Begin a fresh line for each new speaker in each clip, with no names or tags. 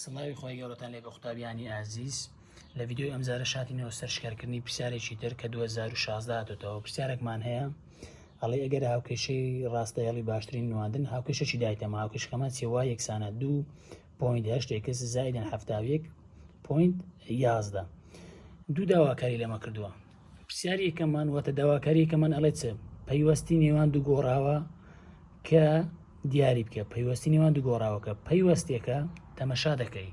سڵاوی خۆی گەورەتان لێ بە قوتابیانی ئازیز لە ڤیدیۆی ئەمجارە شاتینەوە سەرشکارکردنی پرسیارێکی تر کە 2016 هاتووەتەوە. پرسیارێکمان هەیە ئەڵێ ئەگەر هاوکێشەی ڕاستەیەڵی باشترین نواندن هاوکێشەی دایتەمە هاوکێشەکەمان چێوە یەکسانە 2.8 زائدەن 71.11 دوو داواکاری لەمە کردووە. پرسیاری یەکەممان واتە داواکاری یەکەمان ئەڵێ چ پەیوەستی نێوان دوو گۆڕاوە کە دیاری بکە پەیوەستی نێوان دوو گۆڕاوەکە پەیوەستێکە تەمەشا دەکەی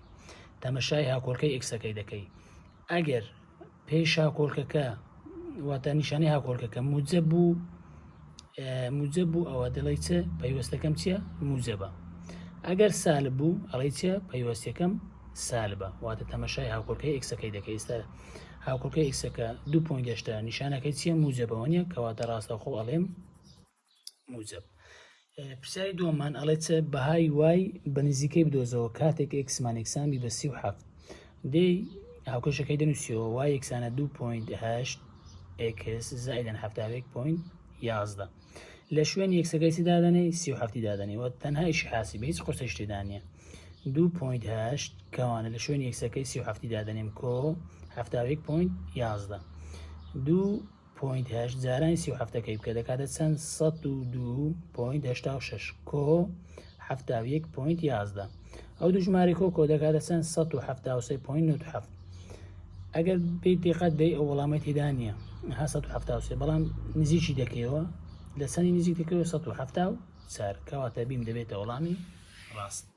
تەمەشای هاوکۆڵکەی ئێکسەکەی دەکەی ئەگەر پێش هاوکۆڵکەکە واتە نیشانەی هاوکۆڵکەکە موجب بوو ئەوە دەڵێ چە پەیوەستەکەم چییە موجبە ئەگەر سالب بوو ئەڵێ چە پەیوەستەکەم سالبە واتە تەمەشای هاوکۆڵکەی ئێکسەکەی دەکەی. ئێستا هاوکۆڵکەی ئێکسەکە 2.8 نیشانەکەی چییە موجبەوە نیە کەواتە ڕاستەوخۆ ئەڵێم موجب. پرسیاری دووەممان ئەڵێ چە بەهای وای بە نزیکەی بدۆزەوە کاتێک ئێکسمان یەکسان بە 37 دەی هاوکێشەکەی دەنووسیەوە وای یەکسانە 2.8 x زائدەن 71.11 لە شوێن یەکسەکەی چی دادەنێ 37 دادەنێەوە تەنها ئیشی حاسیبە هیچ قورسەی شتێدا نیە 2.8 کەوانە لە شوێن یەکسەکەی 37 دادەنێم کۆ 71.11 2.8 جارانی 37ەکەی بکە دەکاتە چەند 102.86 کۆ 71.11 ئەو دوو ژمارە کۆ دەکاتە چەند 173.97 ئەگەر پێی دقت دەی ئەو وەڵامی تێدا نییە 173 بەڵام نزیکی دەکەیەوە لە چەندی نزیک دەکەوێت 174 کەواتە بیم دەبێتە وەڵامی ڕاست.